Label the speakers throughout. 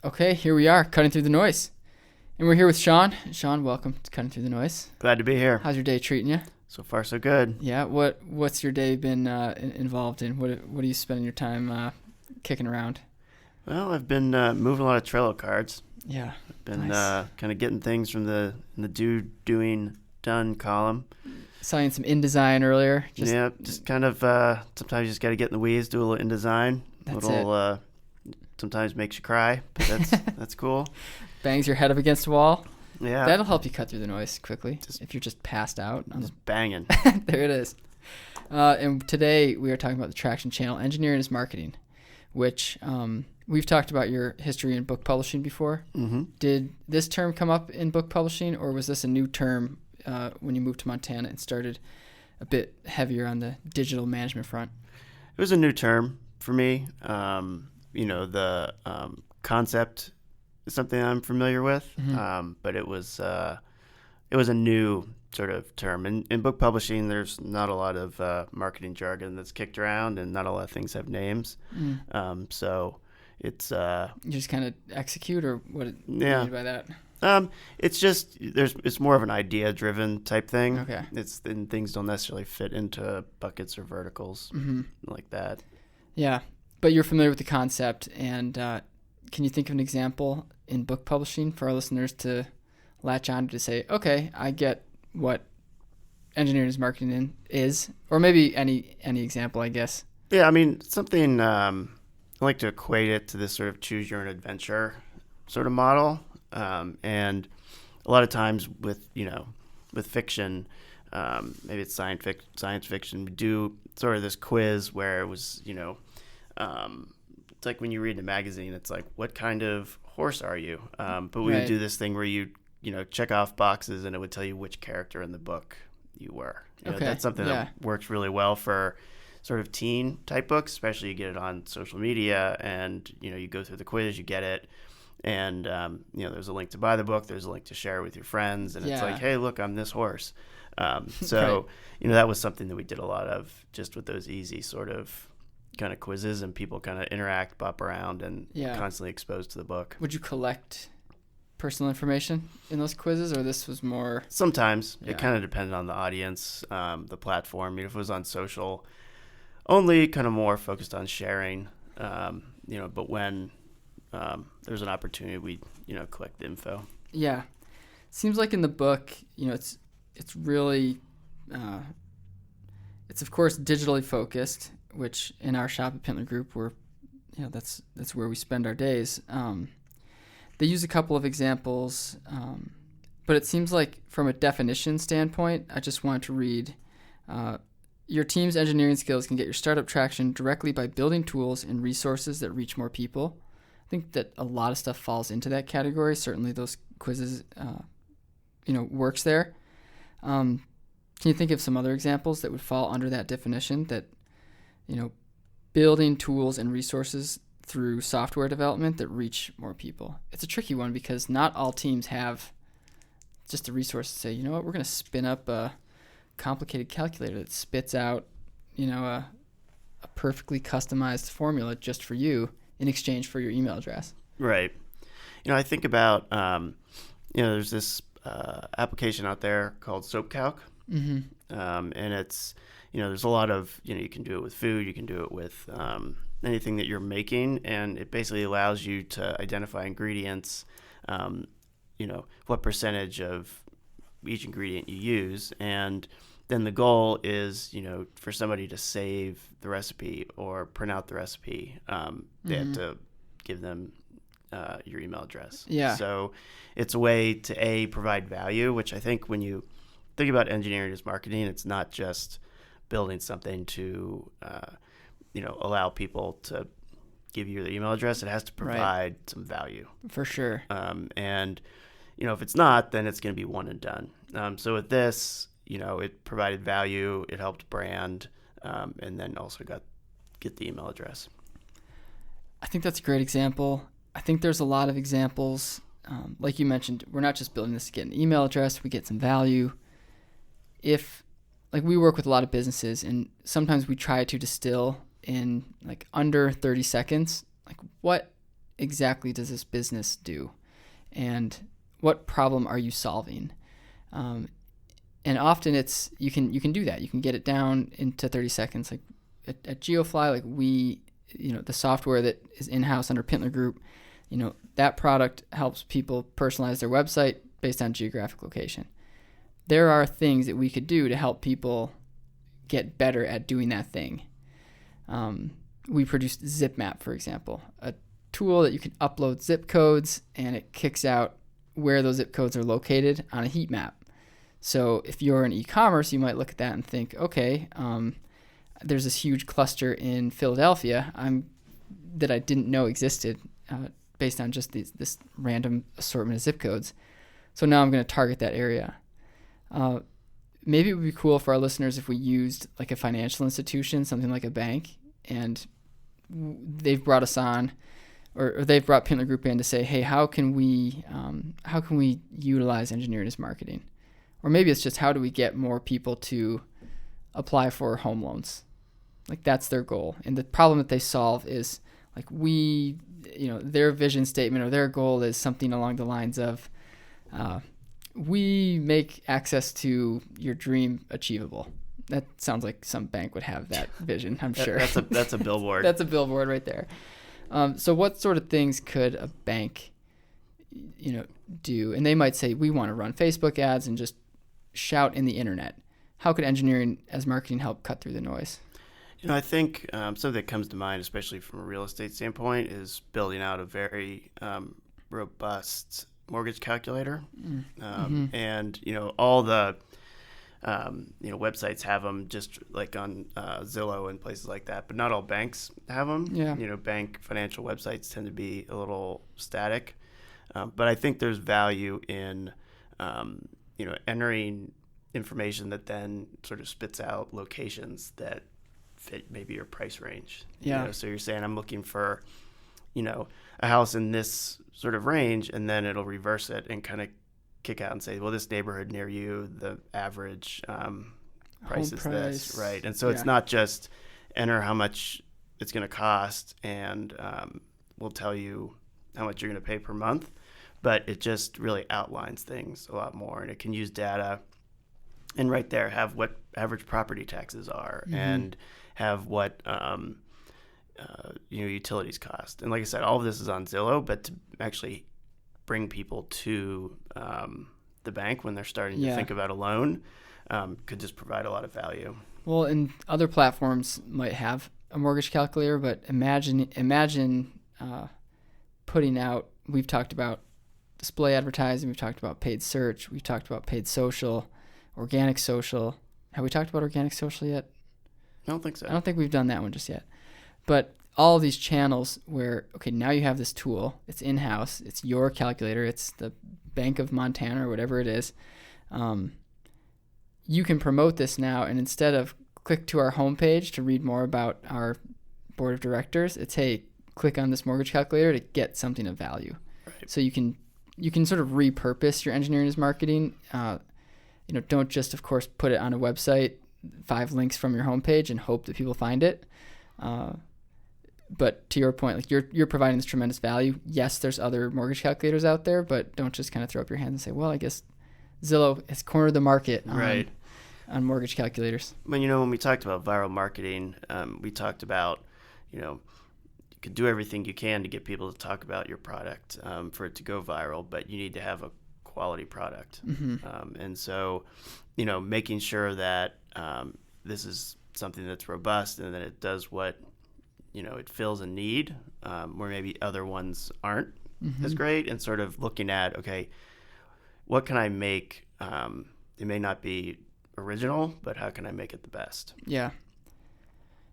Speaker 1: Okay, here we are, cutting through the noise. And we're here with Sean. Sean, welcome to Cutting Through the Noise.
Speaker 2: Glad to be here.
Speaker 1: How's your day treating you?
Speaker 2: So far, so good.
Speaker 1: Yeah, what's your day been involved in? What are you spending your time kicking around?
Speaker 2: Well, I've been moving a lot of Trello cards.
Speaker 1: Yeah,
Speaker 2: I've been
Speaker 1: nice.
Speaker 2: kind of getting things from the doing, done column.
Speaker 1: Saw you in some InDesign earlier.
Speaker 2: Just kind of sometimes you just got to get in the weeds, do a little InDesign.
Speaker 1: That's
Speaker 2: it. Sometimes makes you cry, but that's cool.
Speaker 1: Bangs your head up against a wall.
Speaker 2: Yeah,
Speaker 1: That'll help you cut through the noise quickly if you're just passed out.
Speaker 2: just banging.
Speaker 1: There it is. And today we are talking about the Traction Channel, Engineering as Marketing, which we've talked about your history in book publishing before.
Speaker 2: Mm-hmm.
Speaker 1: Did this term come up in book publishing, or was this a new term when you moved to Montana and started a bit heavier on the digital management front?
Speaker 2: It was a new term for me. The concept is something I'm familiar with, but it was a new sort of term. In book publishing, there's not a lot of marketing jargon that's kicked around, and not a lot of things have names. So it's
Speaker 1: You just kind of execute, or what do you
Speaker 2: yeah.
Speaker 1: mean by that?
Speaker 2: It's just it's more of an idea-driven type thing.
Speaker 1: Okay.
Speaker 2: And things don't necessarily fit into buckets or verticals like that.
Speaker 1: Yeah, but you're familiar with the concept, and can you think of an example in book publishing for our listeners to latch on to say, okay, I get what engineering as marketing is, or maybe any example, I guess.
Speaker 2: Yeah, I mean, something I like to equate it to this sort of choose your own adventure sort of model. And a lot of times with fiction, maybe it's science fiction, we do sort of this quiz where it was, it's like when you read a magazine, it's like, what kind of horse are you? But we would do this thing where you check off boxes and it would tell you which character in the book you were. That's something that works really well for sort of teen type books, especially you get it on social media and, you go through the quiz, you get it. And, there's a link to buy the book. There's a link to share with your friends. And it's like, hey, look, I'm this horse. So, that was something that we did a lot of just with those easy sort of kind of quizzes, and people kind of interact, bop around, and constantly exposed to the book.
Speaker 1: Would you collect personal information in those quizzes, or this was more?
Speaker 2: Sometimes. It kind of depended on the audience, the platform. If it was on social, only kind of more focused on sharing, but when there's an opportunity, we collect the info.
Speaker 1: Yeah, seems like in the book, it's really it's of course digitally focused, which in our shop at Pintler Group, that's where we spend our days. They use a couple of examples, but it seems like from a definition standpoint, I just wanted to read. Your team's engineering skills can get your startup traction directly by building tools and resources that reach more people. I think that a lot of stuff falls into that category. Certainly those quizzes, works there. Can you think of some other examples that would fall under that definition, that, building tools and resources through software development that reach more people? It's a tricky one because not all teams have just the resource to say, you know what, we're going to spin up a complicated calculator that spits out, a perfectly customized formula just for you in exchange for your email address.
Speaker 2: Right. I think about, there's this application out there called SoapCalc. And it's, there's a lot of, you can do it with food, you can do it with anything that you're making, and it basically allows you to identify ingredients, what percentage of each ingredient you use, and then the goal is, for somebody to save the recipe or print out the recipe, they have to give them your email address.
Speaker 1: Yeah.
Speaker 2: So it's a way to provide value, which I think when you think about engineering as marketing, it's not just building something to, allow people to give you their email address. It has to provide some value.
Speaker 1: For sure.
Speaker 2: And if it's not, then it's going to be one and done. So with this, it provided value, it helped brand, and then also get the email address.
Speaker 1: I think that's a great example. I think there's a lot of examples. Like you mentioned, we're not just building this to get an email address, we get some value. We work with a lot of businesses, and sometimes we try to distill in under 30 seconds, what exactly does this business do, and what problem are you solving? And often it's you can do that. You can get it down into 30 seconds. Like at GeoFly, like the software that is in-house under Pintler Group, that product helps people personalize their website based on geographic location. There are things that we could do to help people get better at doing that thing. We produced ZipMap, for example, a tool that you can upload zip codes and it kicks out where those zip codes are located on a heat map. So if you're in e-commerce, you might look at that and think, okay, there's this huge cluster in Philadelphia that I didn't know existed based on just this random assortment of zip codes. So now I'm going to target that area. Maybe it would be cool for our listeners if we used like a financial institution, something like a bank, and they've brought us on, or they've brought Pintler Group in to say, hey, how can we utilize engineering as marketing? Or maybe it's just how do we get more people to apply for home loans? Like that's their goal. And the problem that they solve is like their vision statement or their goal is something along the lines of, we make access to your dream achievable. That sounds like some bank would have that vision, I'm sure.
Speaker 2: That's a billboard.
Speaker 1: That's a billboard right there. So what sort of things could a bank, do? And they might say, we want to run Facebook ads and just shout in the internet. How could engineering as marketing help cut through the noise?
Speaker 2: I think something that comes to mind, especially from a real estate standpoint, is building out a very robust mortgage calculator. And, all the, websites have them just like on Zillow and places like that, but not all banks have them.
Speaker 1: Yeah.
Speaker 2: Bank financial websites tend to be a little static. But I think there's value in, entering information that then sort of spits out locations that fit maybe your price range.
Speaker 1: Yeah.
Speaker 2: So you're saying I'm looking for, a house in this sort of range, and then it'll reverse it and kind of kick out and say, well, this neighborhood near you, the average price is this, right? And so it's not just enter how much it's going to cost and we'll tell you how much you're going to pay per month, but it just really outlines things a lot more, and it can use data and right there have what average property taxes are and have what utilities cost. And like I said, all of this is on Zillow, but to actually bring people to the bank when they're starting to think about a loan could just provide a lot of value.
Speaker 1: Well, and other platforms might have a mortgage calculator, but imagine putting out, we've talked about display advertising, we've talked about paid search, we've talked about paid social, organic social. Have we talked about organic social yet?
Speaker 2: I don't think so.
Speaker 1: I don't think we've done that one just yet. But all these channels where, okay, now you have this tool, it's in-house, it's your calculator, it's the Bank of Montana or whatever it is. You can promote this now, and instead of click to our homepage to read more about our board of directors, it's, hey, click on this mortgage calculator to get something of value.
Speaker 2: Right.
Speaker 1: So you can sort of repurpose your engineering as marketing. Don't just, of course, put it on a website, 5 links from your homepage, and hope that people find it. But to your point, like you're providing this tremendous value. Yes, there's other mortgage calculators out there, but don't just kind of throw up your hands and say, well, I guess Zillow has cornered the market on mortgage calculators.
Speaker 2: When when we talked about viral marketing, we talked about, you can do everything you can to get people to talk about your product for it to go viral, but you need to have a quality product. And so, making sure that this is something that's robust and that it does what, it fills a need where maybe other ones aren't as great, and sort of looking at, okay, what can I make? It may not be original, but how can I make it the best?
Speaker 1: Yeah.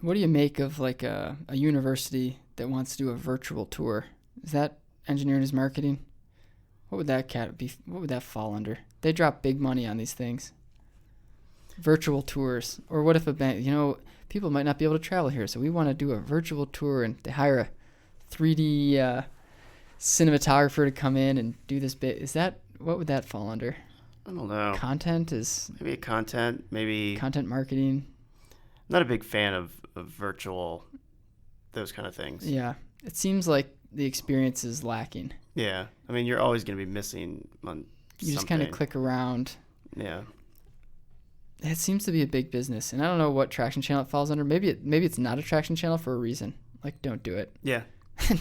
Speaker 1: What do you make of like a university that wants to do a virtual tour? Is that engineering as marketing? What would that be? What would that fall under? They drop big money on these things. Virtual tours. Or what if a bank, people might not be able to travel here, so we want to do a virtual tour, and they hire a 3D cinematographer to come in and do this bit. What would that fall under?
Speaker 2: I don't know.
Speaker 1: Content is...
Speaker 2: Maybe content, maybe...
Speaker 1: Content marketing.
Speaker 2: Not a big fan of virtual, those kind of things.
Speaker 1: Yeah. It seems like the experience is lacking.
Speaker 2: Yeah. I mean, you're always going to be missing on
Speaker 1: You just kind of click around.
Speaker 2: Yeah.
Speaker 1: It seems to be a big business, and I don't know what traction channel it falls under. Maybe it's not a traction channel for a reason. Like, don't do it.
Speaker 2: Yeah.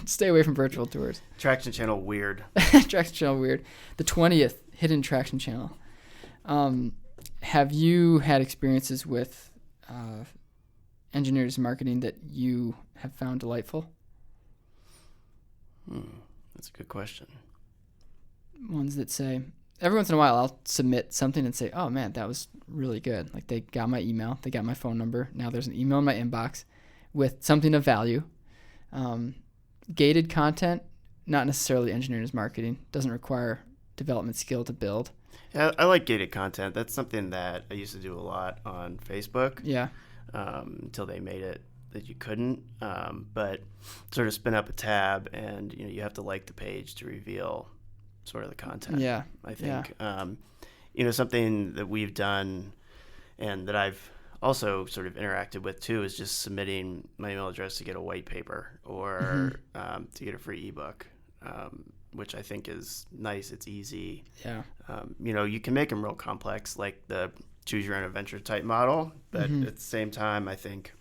Speaker 1: Stay away from virtual tours.
Speaker 2: Traction channel weird.
Speaker 1: Traction channel weird. The 20th hidden traction channel. Have you had experiences with engineers marketing that you have found delightful?
Speaker 2: That's a good question.
Speaker 1: Ones that say, every once in a while I'll submit something and say, oh man, that was really good. Like, they got my email, they got my phone number. Now there's an email in my inbox with something of value. Gated content, not necessarily engineers marketing, doesn't require development skill to build.
Speaker 2: Yeah, I like gated content. That's something that I used to do a lot on Facebook.
Speaker 1: Yeah.
Speaker 2: Until they made it that you couldn't. But sort of spin up a tab, and you have to like the page to reveal sort of the content.
Speaker 1: Yeah.
Speaker 2: I think something that we've done and that I've also sort of interacted with too is just submitting my email address to get a white paper or to get a free ebook, which I think is nice. It's easy.
Speaker 1: Yeah.
Speaker 2: You can make them real complex, like the choose your own adventure type model, but at the same time, I think,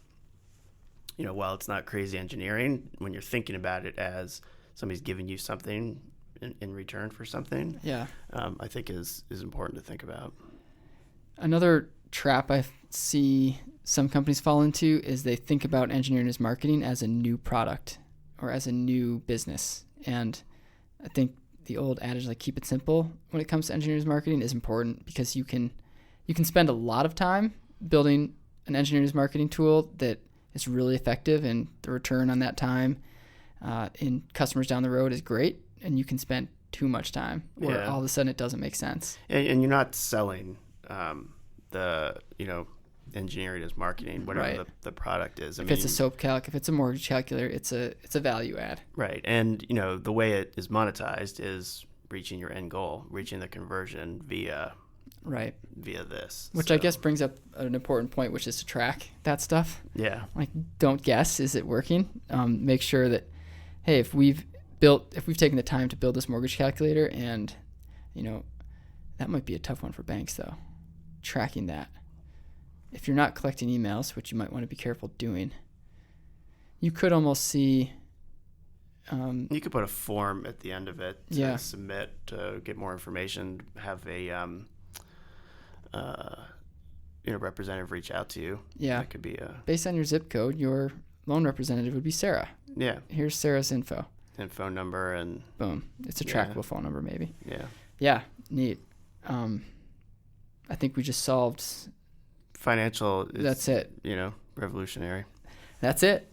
Speaker 2: while it's not crazy engineering, when you're thinking about it as somebody's giving you something in return for something, I think is important to think about.
Speaker 1: Another trap I see some companies fall into is they think about engineering as marketing as a new product or as a new business. And I think the old adage, like, keep it simple when it comes to engineering marketing is important, because you can spend a lot of time building an engineering marketing tool that is really effective, and the return on that time in customers down the road is great, and you can spend too much time where all of a sudden it doesn't make sense.
Speaker 2: And you're not selling the engineering as marketing, whatever the product is.
Speaker 1: If it's a SOAP calc, if it's a mortgage calculator, it's a value add.
Speaker 2: Right. And the way it is monetized is reaching your end goal, reaching the conversion via this.
Speaker 1: Which I guess brings up an important point, which is to track that stuff.
Speaker 2: Yeah.
Speaker 1: Like, don't guess, is it working? Make sure that, hey, if we've taken the time to build this mortgage calculator, and that might be a tough one for banks though, tracking that. If you're not collecting emails, which you might want to be careful doing, you could almost see.
Speaker 2: You could put a form at the end of it to submit to get more information. Have a representative reach out to you.
Speaker 1: Yeah,
Speaker 2: that could be
Speaker 1: based on your zip code. Your loan representative would be Sarah.
Speaker 2: Yeah.
Speaker 1: Here's Sarah's info
Speaker 2: and phone number, and
Speaker 1: boom, it's a trackable phone number maybe.
Speaker 2: Yeah.
Speaker 1: Yeah, neat. I think we just solved.
Speaker 2: Financial.
Speaker 1: That's it.
Speaker 2: Revolutionary.
Speaker 1: That's it.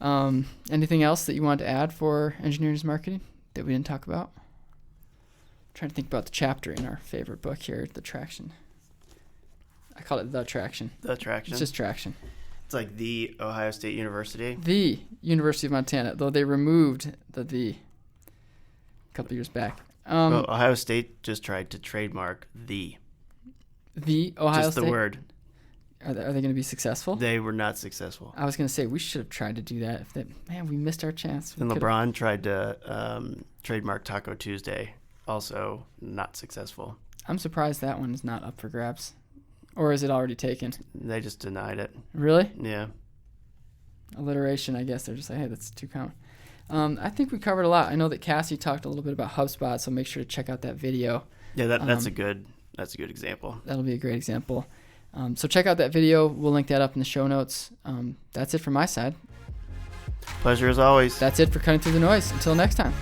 Speaker 1: Anything else that you want to add for engineering marketing that we didn't talk about? I'm trying to think about the chapter in our favorite book here, The Traction. I call it The Traction.
Speaker 2: The Traction.
Speaker 1: It's just traction.
Speaker 2: It's like the Ohio State University.
Speaker 1: The University of Montana, though they removed the a couple years back.
Speaker 2: Well, Ohio State just tried to trademark the
Speaker 1: Ohio State.
Speaker 2: Just the word.
Speaker 1: Are they going to be successful?
Speaker 2: They were not successful.
Speaker 1: I was going to say we should have tried to do that. We missed our chance.
Speaker 2: And LeBron tried to trademark Taco Tuesday. Also not successful.
Speaker 1: I'm surprised that one is not up for grabs. Or is it already taken?
Speaker 2: They just denied it.
Speaker 1: Really?
Speaker 2: Yeah.
Speaker 1: Alliteration, I guess. They're just like, hey, that's too common. I think we covered a lot. I know that Cassie talked a little bit about HubSpot, so make sure to check out that video.
Speaker 2: Yeah, that's a good example.
Speaker 1: That'll be a great example. So check out that video. We'll link that up in the show notes. That's it from my side.
Speaker 2: Pleasure as always.
Speaker 1: That's it for Cutting Through the Noise. Until next time.